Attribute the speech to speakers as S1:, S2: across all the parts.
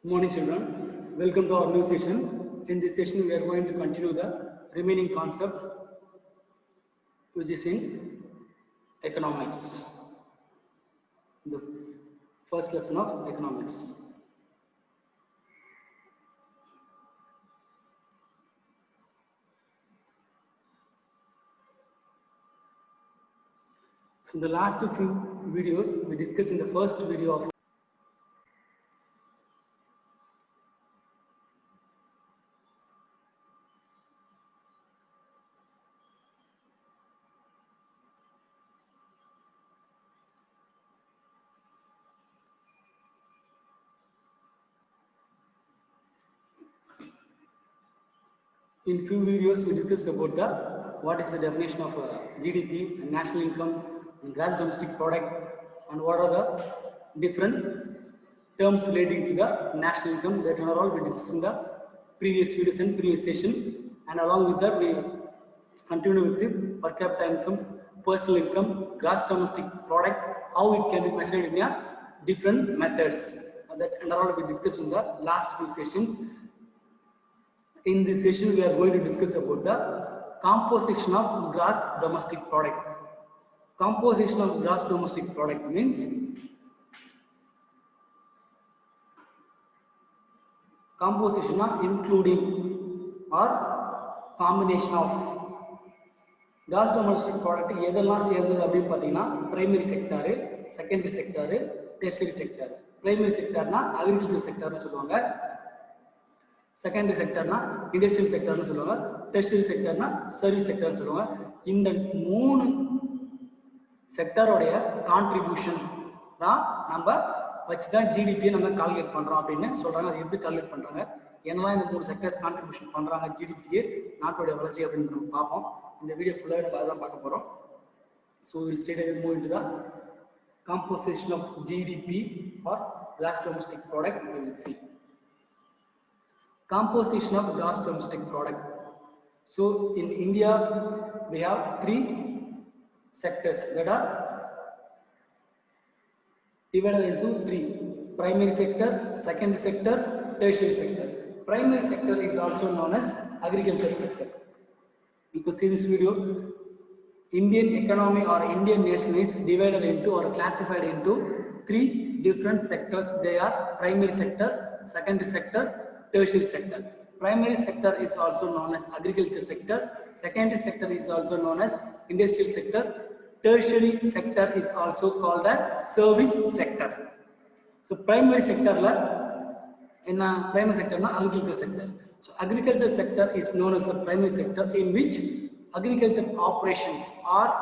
S1: Good morning, children. Welcome to our new session. In this session, we are going to continue the remaining concept, which is in economics. The first lesson of economics. So, in the last few videos, we discussed in the first video of in few videos we discussed about the what is the definition of GDP and national income and gross domestic product, and what are the different terms relating to the national income. That are all we discussed in the previous videos and previous session, and along with that we continue with the per capita income, personal income, gross domestic product, how it can be measured in a different methods. That and all we discussed in the last few sessions. In this session, we are going to discuss about the composition of gross domestic product. Composition of gross domestic product means composition of including or combination of gross domestic product. எதெல்லாம் சேர்ந்தது அப்படின்னு பார்த்தீங்கன்னா primary sector, secondary sector, tertiary sector. Primary செக்டார்னா agriculture செக்டார்னு சொல்லுவாங்க, secondary செக்டர்னா industrial செக்டர்னு சொல்லுவாங்க, tertiary செக்டர்னா service செக்டர்னு சொல்லுவாங்க. இந்த மூணு செக்டருடைய கான்ட்ரிபியூஷன் தான் நம்ம வச்சு தான் ஜிடிபியை நம்ம கால்குலேட் பண்ணுறோம் அப்படின்னு சொல்கிறாங்க. அது எப்படி கால்குலேட் பண்ணுறாங்க, என்னெல்லாம் இந்த மூணு செக்டர்ஸ் கான்ட்ரிபியூஷன் பண்ணுறாங்க ஜிடிபிக்கு, நாட்டோடைய வளர்ச்சி அப்படின்னு நம்ம பார்ப்போம். இந்த வீடியோ ஃபுல்லாக நம்ம அதை தான் பார்க்க போகிறோம். So will state and move into the composition of GDP or gross domestic product. We will see composition of gross domestic product. So in India we have three sectors that are divided into three: primary sector, secondary sector, tertiary sector. Primary sector is also known as agriculture sector. You can see this video. Indian economy or Indian nation is divided into or classified into three different sectors. They are primary sector, secondary sector, tertiary sector. Primary sector is also known as agriculture sector, secondary sector is also known as industrial sector, tertiary sector is also called as service sector. So primary sector la enna primary sector na agriculture sector. So agriculture sector is known as the primary sector, in which agriculture operations are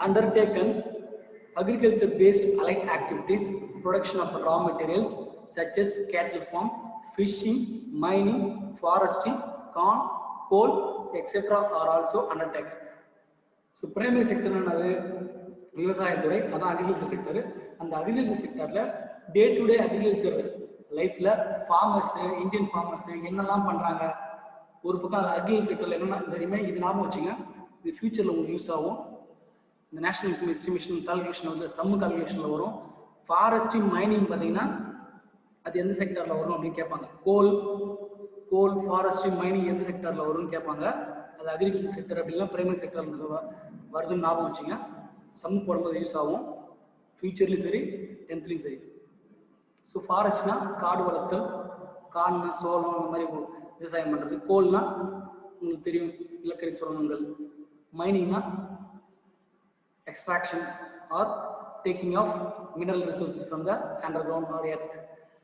S1: undertaken, agriculture based allied activities, production of raw materials such as cattle farm, fishing, mining, forestry, corn, coal, etc. are also undertaken. So primary sector என்னது விவசாயத்துறை, அதான் agriculture sector. அந்த agriculture செக்டர்ல day to day agriculture லைஃப்ல farmers, Indian farmers என்னெல்லாம் பண்றாங்க. ஒரு பக்கம் அக்ரிகல்ச்சர் செக்டர்ல என்னென்ன தெரியுமே, இது ஞாபகம் வச்சுங்க, இது ஃபியூச்சர்ல உங்களுக்கு யூஸ் ஆகும். இந்த நேஷனல் இன்கம் எஸ்டிமேஷன் கால்குலேஷன் வந்து சம் கால்குலேஷன்ல வரும். ஃபாரஸ்ட்ரி, மைனிங் பார்த்தீங்கன்னா அது எந்த செக்டர்ல வரும் அப்படின்னு கேட்பாங்க. கோல் ஃபாரஸ்ட்ரி, மைனிங் எந்த செக்டர்ல வரும்னு கேட்பாங்க. அது அக்ரிகல்ச்சர் செக்டர் அப்படின்னா பிரைமரி செக்டர்ல வருதுன்னு ஞாபகம் வச்சுங்க. சம் போடும்போது யூஸ் ஆகும், ஃபியூச்சர்லையும் சரி 10th சரி. ஸோ ஃபாரஸ்ட்னா காடு வளர்த்தல், காடுனா சோளம் அந்த மாதிரி விவசாயம் பண்ணுறது. கோல்னா உங்களுக்கு தெரியும், நிலக்கரி சுரங்கங்கள். மைனிங்னா extraction or taking of mineral resources from the underground or earth.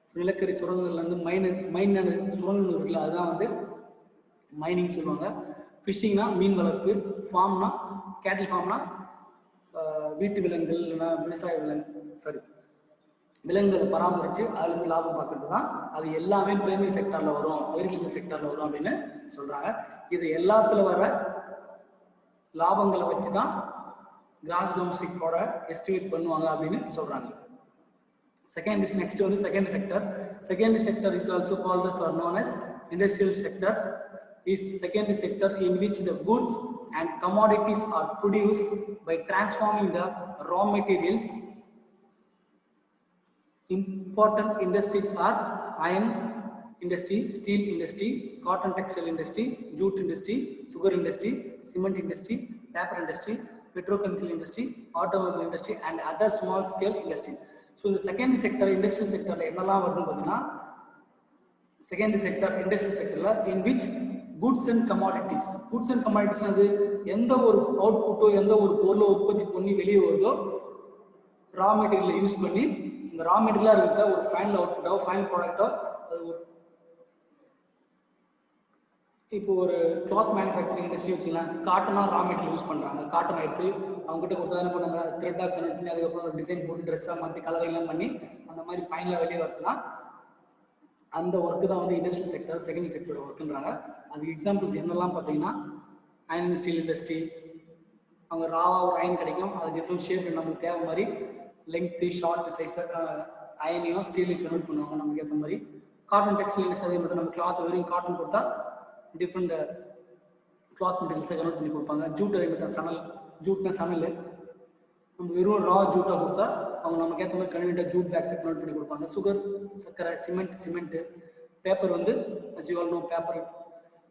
S1: So நிலக்கரி சுரங்கங்கள்ல இருந்து மைன் சுரங்கங்கள் இருக்குல்ல, அதுதான் வந்து மைனிங் சொல்லுவாங்க. ஃபிஷிங்னா மீன் வளர்ப்பு, ஃபார்ம்னா கேட்டில் ஃபார்ம்னா வீட்டு விலங்குகள் இல்லைன்னா விவசாய விலங்குகளை பராமரித்து அதுக்கு லாபம் பார்க்கறது தான். அது எல்லாமே பிரைமரி செக்டாரில் வரும், அக்ரிகல்ச்சர் செக்டாரில் வரும் அப்படின்னு சொல்கிறாங்க. இது எல்லாத்துல வர லாபங்களை வச்சு தான் கிராஸ் டொமஸ்டிக் ப்ராடக்ட் எஸ்டிமேட் பண்ணுவாங்க அப்படின்னு சொல்றாங்க. செகண்ட் இஸ் நெக்ஸ்ட் வந்து secondary sector. Secondary sector is also called as or known as industrial sector. Is secondary sector in which the goods and commodities are produced by transforming the raw materials Important industries are iron industry, steel industry, cotton textile industry, jute industry, sugar industry, cement industry, paper industry, petrochemical industry, automobile industry, and other small scale industries. So the secondary sector, industrial sector, secondary sector, industrial sector, in which goods and commodities வந்து எந்த ஒரு அவுட்புட்டோ எந்த ஒரு பொருளை உற்பத்தி பண்ணி வெளியே வருதோ ரா மெட்டீரியலை யூஸ் பண்ணி இந்த ரா மெட்டீரியலாக இருக்க ஒரு ஃபைனல் அவுட்புட்டோ ஃபைனல் ப்ராடக்டோ இப்போ ஒரு கிளாத் மேனுஃபேக்சரிங் இண்டஸ்ட்ரி வச்சுக்கலாம், காட்டனாக ரா மெட்டீரியல் யூஸ் பண்ணுறாங்க. காட்டனை எடுத்து அவங்ககிட்ட கொடுத்தா என்ன பண்ணுவாங்க, த்ரெட்டாக கனெக்ட் பண்ணி அதுக்கப்புறம் ஒரு டிசைன் போட்டு ட்ரெஸ்ஸாக மாற்றி கலரைலாம் பண்ணி அந்த மாதிரி ஃபைனலாக வெளியே வரலாம். அந்த ஒர்க்கு தான் வந்து இண்டஸ்ட்ரியல் செக்டர், செகண்டரி செக்டரோட ஒர்க்குன்றாங்க. அது எக்ஸாம்பிள்ஸ் என்னெல்லாம் பார்த்தீங்கன்னா அயன் அண்ட் ஸ்டீல் இண்டஸ்ட்ரி, அவங்க ராவாக ஒரு அயன் கிடைக்கும், அது டிஃப்ரெண்ட் ஷேப் நமக்கு தேவை மாதிரி லெங்க்த்து ஷார்ட் சைஸை அயனையும் ஸ்டீலுக்கு கன்வெர்ட் பண்ணுவாங்க நமக்கு ஏற்ற மாதிரி. காட்டன் டெக்ஸ்டைல் இண்டஸ்ட்ரி அதே மாதிரி நம்ம கிளாத் வெறும் காட்டன் கொடுத்தா டிஃப்ரெண்ட் கிளாத் மெட்டீரியல்ஸை கன்வெர்ட் பண்ணி கொடுப்பாங்க. ஜூட் அதே மாதிரி தான், சணல், ஜூட்னா சணல், நம்ம வெறும் ரா ஜூட்டாக கொடுத்தா அவங்க நமக்கு ஏற்ற மாதிரி கன்வீனியன்ட்டாக ஜூட் பேக்ஸை கன்வெர்ட் பண்ணி கொடுப்பாங்க. சுகர், சர்க்கரை, சிமெண்ட்டு, பேப்பர் வந்து as you all know paper,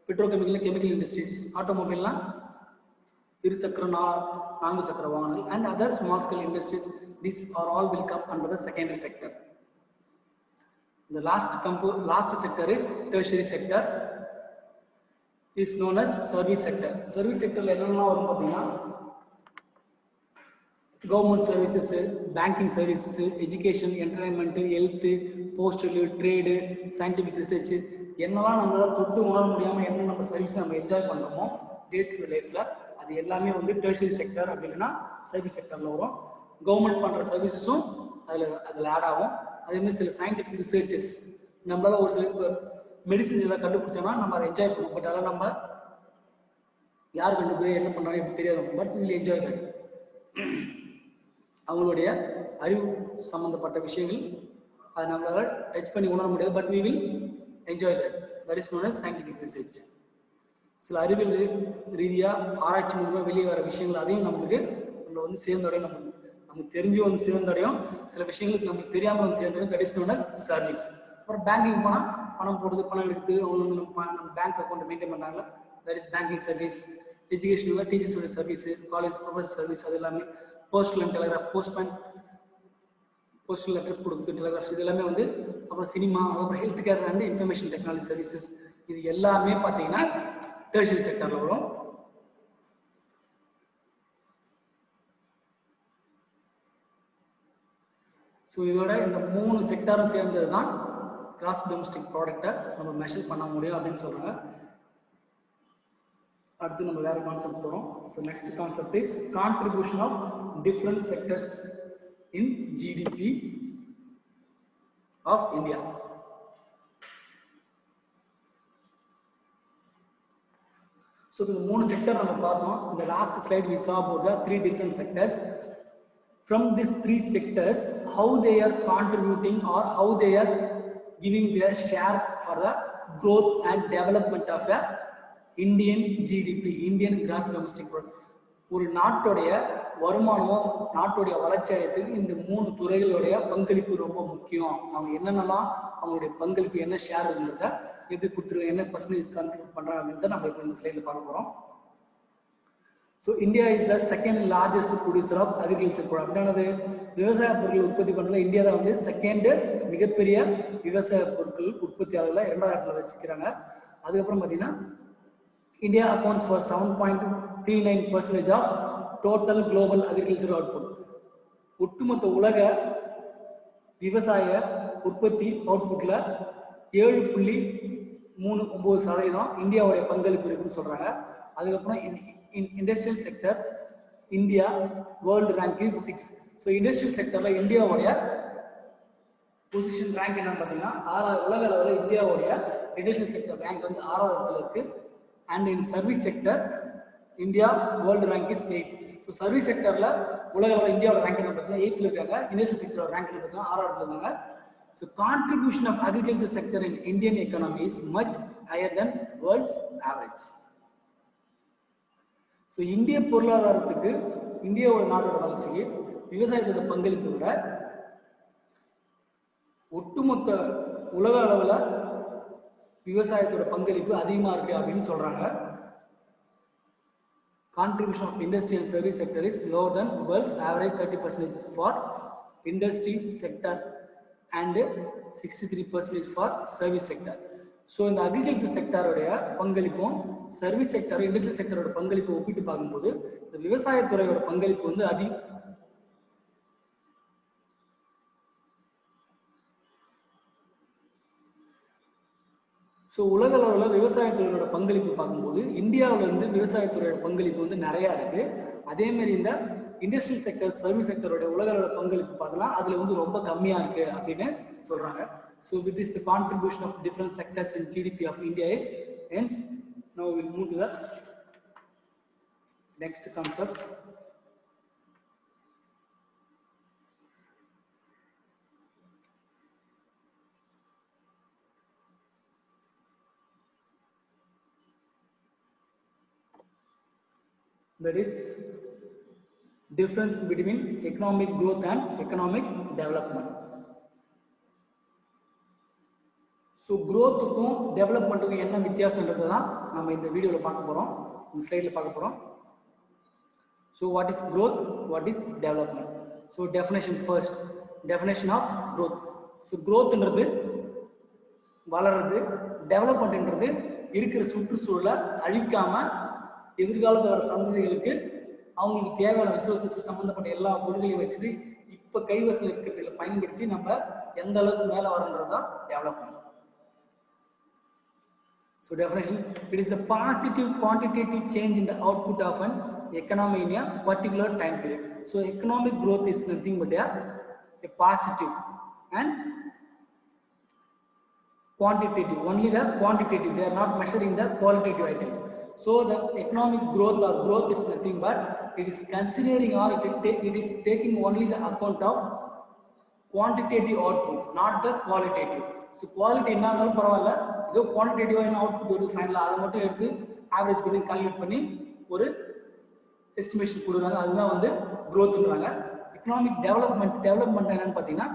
S1: petrochemical, chemical industries, ஆட்டோமொபைல்லாம் இரு சக்கர, நான்கு சக்கர வாகனங்கள், and other small scale industries. These are all will come under the secondary sector. The last sector is tertiary sector, is known as service sector. Service sector என்னெல்லாம் வரும் பார்த்தீங்கன்னா government services, banking services, education, entertainment, health, postal, trade, scientific research, என்னெல்லாம் நம்மளால் தொட்டு உணர முடியாமல் என்ன நம்ம சர்வீஸ் நம்ம என்ஜாய் பண்ணுறோமோ டே டு டே லைஃப்பில், அது எல்லாமே வந்து டெர்ஷரி செக்டர் அப்படின்னா சர்வீஸ் செக்டரில் வரும். கவர்மெண்ட் பண்ணுற சர்வீசஸும் அதில் ஆட் ஆகும். அதேமாதிரி சில சயின்டிஃபிக் ரிசர்ச்சஸ், நம்மளால் ஒரு சில மெடிசின்ஸ் எதாவது கண்டுபிடிச்சோன்னா நம்ம அதை என்ஜாய் பண்ணுவோம். பட் அதெல்லாம் நம்ம யார் கண்டுபிடி என்ன பண்ணுறாங்க எப்படி தெரியாது, பட் வில் என்ஜாய் தட். அவங்களுடைய அறிவு சம்பந்தப்பட்ட விஷயங்கள் அதை நம்மளால் டச் பண்ணி உணர முடியாது, but we will enjoy that. That is known as scientific research. சில அறிவியல் ரீதியாக ஆராய்ச்சி மூலமாக வெளியே வர விஷயங்கள் அதையும் நம்மளுக்கு நம்ம வந்து சேர்ந்தடையும், நமக்கு தெரிஞ்சு வந்து சேர்ந்தடையும், சில விஷயங்களுக்கு நமக்கு தெரியாமல் வந்து சேர்ந்தடையும். That is known as service. அப்புறம் பேங்கிங் போனால் பணம் போடுறது, பணம் எடுத்து அவங்க நம்ம பேங்க் அக்கௌண்ட் மெயின்டைன் பண்ணுறாங்க, தட் இஸ் பேங்கிங் சர்வீஸ். எஜுகேஷனில் டீச்சர்ஸோட சர்வீஸ், காலேஜ் ப்ரொஃபஸர் சர்வீஸ், அது எல்லாமே. Postal and telegraph, postal letters கொடுக்குறது, டெலிகிராஃப்ஸ், இது எல்லாமே வந்து. அப்புறம் சினிமா, அப்புறம் health care and information technology services, இது எல்லாமே பார்த்தீங்கன்னா டெர்ஷரி செக்டரில் வரும். ஸோ இதோட இந்த 3 செக்டரும் சேர்ந்தது தான் கிராஸ் டொமஸ்டிக் ப்ராடக்டை நம்ம மெஷர் பண்ண முடியும் அப்படின்னு சொல்கிறாங்க. அடுத்து நம்ம வேற கான்செப்ட் போகிறோம். So next concept is contribution of different sectors in GDP of India. So இந்த 3 செக்டர் நம்ம பார்த்தோம். இந்த last slide we saw about the 3 different sectors. From these 3 sectors, how they are contributing or how they are giving their share for the growth and development of a Indian GDP, Indian Gross Domestic Product. ஒரு நாட்டுடைய வருமானமோ நாட்டுடைய வளர்ச்சி அடையத்துக்கு இந்த 3 துறைகளுடைய பங்களிப்பு ரொம்ப முக்கியம். அவங்க என்னென்னலாம் அவங்களுடைய பங்களிப்பு என்ன ஷேர் இருக்குன்றத எப்படி கொடுத்துருக்காங்க, என்ன பர்சன்டேஜ் கான்ட்ரிபியூட் பண்ணுறாங்க அப்படின்றத நம்ம இப்போ இந்த ஸ்லைடில் பார்க்க போகிறோம். So India is the second largest producer of agriculture product. அப்படின்னானது விவசாய பொருட்கள் உற்பத்தி பண்ணுறதுல இந்தியா தான் வந்து செகண்டு மிகப்பெரிய விவசாய பொருட்கள் உற்பத்தியாளர்களில் 2வது இடத்துல வச்சுக்கிறாங்க. அதுக்கப்புறம் பார்த்தீங்கன்னா India accounts for 7.39% of total global agriculture output. ஒட்டுமொத்த உலக விவசாய உற்பத்தி அவுட்புட்டில் 7.39% இந்தியாவுடைய பங்களிப்பு இருக்குன்னு சொல்கிறாங்க. அதுக்கப்புறம் industrial sector India world rank is 6. So industrial செக்டரில் இந்தியாவுடைய பொசிஷன் ரேங்க் என்னன்னு பார்த்தீங்கன்னா 6வது, உலக அளவில் இந்தியாவுடைய இண்டஸ்ட்ரியல் செக்டர் ரேங்க் வந்து 6வது இடத்துல இருக்குது. And in service sector India world rank is 8. So service செக்டரில் உலக அளவில் இந்தியாவோட ரேங்க் என்ன பார்த்தீங்கன்னா 8th இருக்காங்க. இண்டஸ்ட்ரியல் செக்டரோட ரேங்க் என்ன பார்த்தீங்கன்னா 6வது இடத்துல இருக்காங்க. So contribution of agriculture sector in Indian economy is much higher than world's average. So இந்திய பொருளாதாரத்துக்கு, இந்தியாவோட நாட்டோட வளர்ச்சிக்கு விவசாயத்தோட பங்களிப்பு விட ஒட்டுமொத்த உலக அளவில் விவசாயத்தோட பங்களிப்பு அதிகமாக இருக்கு அப்படின்னு சொல்றாங்க. Contribution of industry and service sector is lower than world's average 30% for industry sector and 63% for service sector. So இந்த அக்ரிகல்ச்சர் செக்டருடைய பங்களிப்பும் சர்வீஸ் செக்டர் இண்டஸ்ட்ரியல் செக்டரோட பங்களிப்பு ஒப்பிட்டு பார்க்கும்போது இந்த விவசாயத்துறையோட பங்களிப்பு வந்து ஸோ உலக அளவில் விவசாயத்துறையோட பங்களிப்பு பார்க்கும்போது இந்தியாவில் இருந்து விவசாயத்துறையோட பங்களிப்பு வந்து நிறையா இருக்கு. அதேமாரி இந்த இண்டஸ்ட்ரியல் செக்டர் சர்வீஸ் செக்டரோட உலக அளவில் பங்களிப்பு பார்த்தலாம் அதில் வந்து ரொம்ப கம்மியாக இருக்கு அப்படின்னு சொல்றாங்க. So with this, the contribution of different sectors in GDP of India is hence. Now we will move to the next concept. That is difference between economic growth and economic development. So க்ரோத்துக்கும் டெவலப்மெண்ட்டுக்கும் என்ன வித்தியாசன்றது தான் நம்ம இந்த வீடியோவில் பார்க்க போகிறோம், இந்த ஸ்லைடில் பார்க்க போகிறோம். So what is growth, what is development? So definition first, definition of growth. So க்ரோத்ன்றது வளர்றது, டெவலப்மெண்ட்ன்றது இருக்கிற சுற்றுச்சூழலை அழிக்காமல் எதிர்காலத்தில் வர சந்ததிகளுக்கு அவங்களுக்கு தேவையான ரிசோர்ஸஸ் சம்மந்தப்பட்ட எல்லா பொருட்களையும் வச்சுட்டு இப்போ கைவசம் இருக்கிறதுல பயன்படுத்தி நம்ம எந்த அளவுக்கு மேலே வரன்றது தான் development. So definition, it is a positive quantitative change in the output of an economy in a particular time period. So economic growth is nothing but a positive and quantitative, only the quantitative, they are not measuring the qualitative items. So the economic growth or growth is nothing but it is considering or it is taking only the account of quantitative output, not the qualitative. So quality என்ன இருந்தாலும் பரவாயில்ல, ஏதோ குவான்டிட்டேட்டிவா என்ன output வருது ஃபைனலாக அதை மட்டும் எடுத்து ஆவரேஜ் பண்ணி கால்குலேட் பண்ணி ஒரு எஸ்டிமேஷன் கொடுக்குறாங்க, அதுதான் வந்து க்ரோத்ன்றாங்க. எக்கனாமிக் டெவலப்மெண்ட் என்னன்னு பார்த்தீங்கன்னா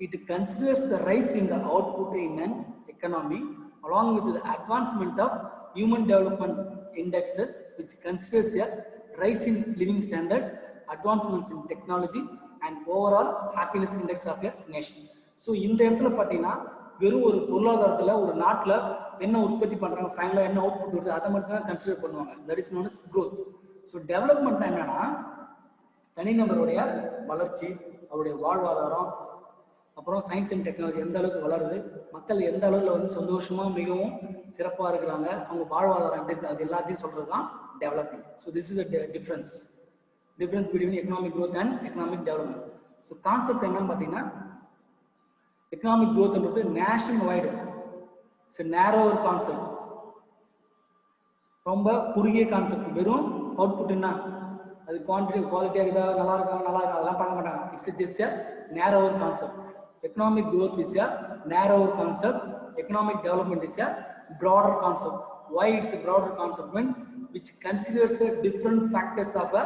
S1: it considers the rise in the output in an economy along with the advancement of human development indexes which considers a rise in living standards, advancements in technology and overall happiness index of a nation. So இந்த இடத்துல பார்த்தீங்கன்னா வெறும் ஒரு பொருளாதாரத்தில் ஒரு நாட்டில் என்ன உற்பத்தி பண்ணுறாங்க, ஃபைனலாக என்ன அவுட்புட் வருது அதை மட்டும் தான் கன்சிடர் பண்ணுவாங்க. That is known as growth. So development என்னன்னா தனிநபருடைய வளர்ச்சி, அவருடைய வாழ்வாதாரம், அப்புறம் சயின்ஸ் அண்ட் டெக்னாலஜி எந்த அளவுக்கு வளருது, மக்கள் எந்த அளவில் வந்து சந்தோஷமாக மிகவும் சிறப்பாக இருக்கிறாங்க, அவங்க வாழ்வாதாரம் எப்படி இருக்குது, அது எல்லாத்தையும் சொல்கிறது தான் development. So this is a difference between economic growth and economic development. So concept என்னன்னு பார்த்தீங்கன்னா எக்கனாமிக் க்ரோத்ன்றது nationwide, it's a narrower concept, ரொம்ப குறுகிய கான்செப்ட். வெறும் அவுட்புட் என்ன, அது குவான்டிட்டி குவாலிட்டியாக இதா நல்லா இருக்கா அதெல்லாம் பார்க்க மாட்டாங்க. It's just a நேரோவர் concept. Economic growth is a நேரோவர் concept, economic development is a broader concept. Why it's a broader concept? When which considers a different factors of a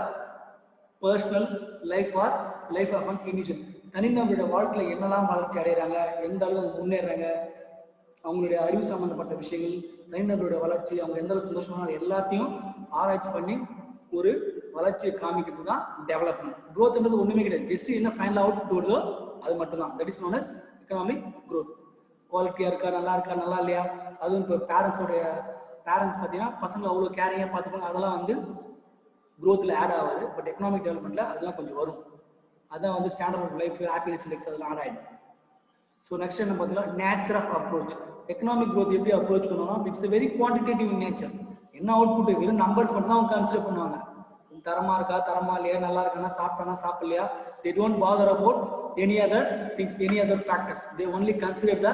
S1: personal life or life of an individual. தனிநபருடைய வாழ்க்கையில் என்னெல்லாம் வளர்ச்சி அடைகிறாங்க, எந்த அளவுக்கு முன்னேறாங்க, அவங்களுடைய அறிவு சம்பந்தப்பட்ட விஷயங்கள், தனிநபருடைய வளர்ச்சி, அவங்க எந்த அளவுக்கு சந்தோஷமான எல்லாத்தையும் ஆராய்ச்சி பண்ணி ஒரு வளர்ச்சியை காமிக்கிறது தான் டெவலப்மெண்ட். க்ரோத்ன்றது ஒன்றுமே கிடையாது, ஜஸ்ட் என்ன ஃபைனல் அவுட்புட் வருதோ அது மட்டும்தான். That is known as economic growth. குவாலிட்டியாக இருக்கா, நல்லா இல்லையா, அதுவும் இப்போ பேரண்ட்ஸ் பார்த்தீங்கன்னா பசங்களை அவ்வளோ கேரிங்காக பார்த்துப்பாங்க, அதெல்லாம் வந்து க்ரோத்தில் ஆட் ஆகாது. பட் எக்கனாமிக் டெவலப்மெண்ட்டில் அதெல்லாம் கொஞ்சம் வரும். அதான் வந்து standard of life, happiness index அதெல்லாம் ஆட் ஆகிடும். ஸோ நெக்ஸ்ட் என்ன பார்த்தீங்கன்னா nature of approach. Economic growth எப்படி அப்ரோச் பண்ணுவோம்னா இட்ஸ் வெரி குவான்டிடேட்டிவ் நேச்சர். என்ன அவுட்புட் வெறும் நம்பர்ஸ் மட்டும் தான் அவங்க கன்சிடர் பண்ணுவாங்க. தரமா இருக்கா, தரமா இல்லையா, நல்லா இருக்கானா, சாப்பிட்டானா சாப்பிடலையா, they don't bother about any other things, any other factors. They only consider the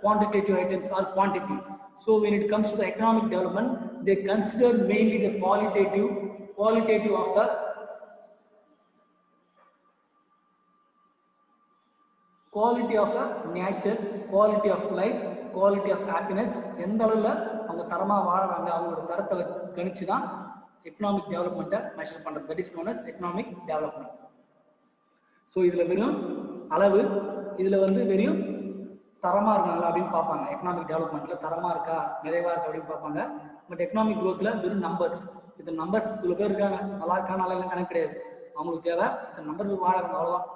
S1: quantitative items or quantity. So when it comes to the economic development, they consider mainly the qualitative of the quality of a nature, quality of life, quality of happiness. எந்த அளவில் அவங்க தரமாக வாழறாங்க, அவங்களோட தரத்தை கணிச்சு தான் economic டெவலப்மெண்ட்டை measure பண்ணுறது. That is known as economic development. So இதில் வெறும் அளவு, இதில் வந்து வெறும் தரமாக இருக்காங்களா அப்படின்னு பார்ப்பாங்க. எக்கனாமிக் டெவலப்மெண்ட்டில் தரமாக இருக்கா, நிறைவாக இருக்கா அப்படின்னு பார்ப்பாங்க. பட் எக்கனாமிக் க்ரோத்தில் வெறும் நம்பர்ஸ், இந்த நம்பர்ஸ் இவ்வளோ பேர் இருக்காங்க, நல்லா இருக்கா நல்லா இல்லை கணக்கு கிடையாது. அவங்களுக்கு தேவை இந்த நம்பர்கள் வாழறாங்க, அவ்வளோதான்.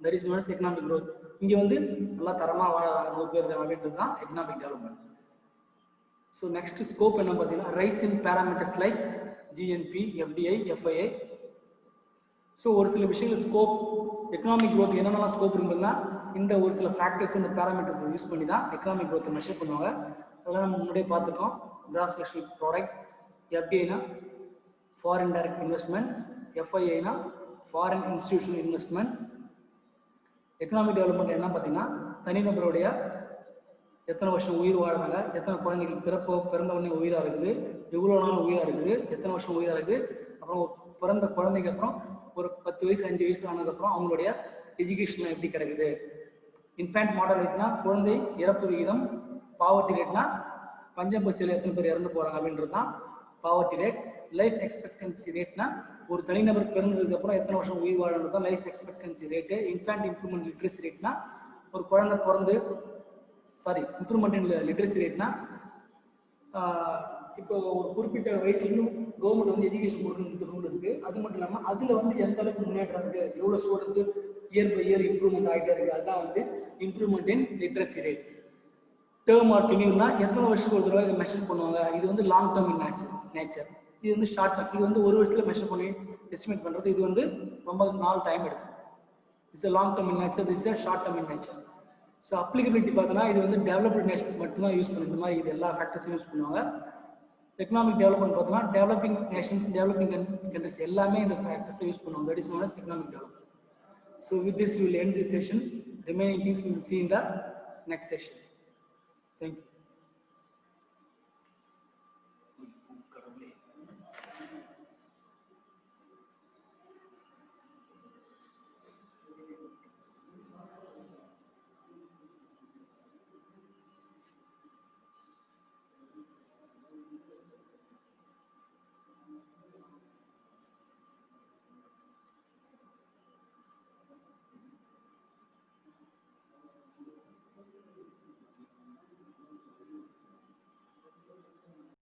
S1: That is not economic growth. இங்கே வந்து நல்லா தரமாக வாழறாங்க 100 பேர் இருக்காங்க அப்படின்றது தான் economic development. So next scope என்ன பார்த்தீங்கன்னா, rise in parameters like GNP, FDI, FIA. So ஒரு சில விஷயங்கள் ஸ்கோப், எக்கனாமிக் க்ரோத் என்னென்னலாம் ஸ்கோப் இருக்குதுன்னா, இந்த ஒரு சில ஃபேக்டர்ஸ், இந்த பேராமீட்டர்ஸ் யூஸ் பண்ணி தான் எக்கனாமிக் க்ரோத்தை மெஷர் பண்ணுவாங்க. அதெல்லாம் நம்ம முன்னாடியே பார்த்துருக்கோம். கிராஸ் நேஷனல் ப்ராடக்ட், எஃப்டிஐனா ஃபாரின் டைரக்ட் இன்வெஸ்ட்மெண்ட், எஃப்ஐஐனா foreign institutional investment. Economic development என்ன பார்த்தீங்கன்னா, தனிநபருடைய எத்தனை வருஷம் உயிர் வாழ்றாங்க, எத்தனை குழந்தைகள் பிறந்த உடனே உயிராக இருக்குது, எவ்வளோ நாள் உயிராக இருக்குது, எத்தனை வருஷம் உயிராக இருக்குது, அப்புறம் பிறந்த குழந்தைக்கு அப்புறம் ஒரு 10 வயசு 5 வயசு ஆனதுக்கப்புறம் அவங்களுடைய எஜுகேஷன்லாம் எப்படி கிடைக்குது. இன்ஃபேன்ட் மாடல் ரேட்னா குழந்தை இறப்பு விகிதம். பாவர்ட்டி ரேட்னா பஞ்சம் பசியில் எத்தனை பேர் இறந்து போகிறாங்க அப்படின்றது தான் பாவர்ட்டி ரேட். லைஃப் எக்ஸ்பெக்டன்சி ரேட்னா ஒரு தனிநபர் பிறந்ததுக்கு அப்புறம் எத்தனை வருஷம் உயிர் வாழறது தான் life expectancy rate. Infant improvement literacy ரேட்னா ஒரு குழந்தை பிறந்து இம்ப்ரூவ்மெண்ட் இன் லிட்ரஸி ரேட்னா இப்போ ஒரு குறிப்பிட்ட வயசுலையும் கவர்மெண்ட் வந்து எஜுகேஷன் கொடுக்கணும்னு ரூல் இருக்குது. அது மட்டும் இல்லாமல் அதில் வந்து எந்த அளவுக்கு முன்னேற்றம் இருக்குது, எவ்வளோ students year by year improvement ஆகிட்டே இருக்குது, அதுதான் வந்து improvement in literacy rate. Term or டென்யூர்னா எத்தனை வருஷத்துக்கு ஒரு தடவை இதை மெஷர் பண்ணுவாங்க. இது வந்து லாங் டேர்ம் இன் நேச்சர். இது வந்து ஷார்ட் டேர்ம். இது வந்து ஒரு வருஷத்தில் மெஷர் பண்ணி எஸ்டிமேட் பண்ணுறது. இது வந்து ரொம்ப நாள் டைம் எடுக்கும். It's long term in nature, this is short term in nature. So applicability பார்த்தோன்னா இது வந்து டெவலப்டு நேஷன்ஸ் மட்டும்தான் யூஸ் பண்ணும். இந்த மாதிரி இது எல்லா ஃபேக்டர்ஸும் யூஸ் பண்ணுவாங்க. எக்கனாமிக் டெவலப்மெண்ட் பார்த்தோம்னா டெவலப்பிங் நேஷன்ஸ், டெவலப்பிங் கண்ட்ரிஸ் எல்லாமே இந்த ஃபேக்டர்ஸை யூஸ் பண்ணுவாங்க. That is known as economic development. So with this we will end this session. Remaining things we will see in the next session. Thank you.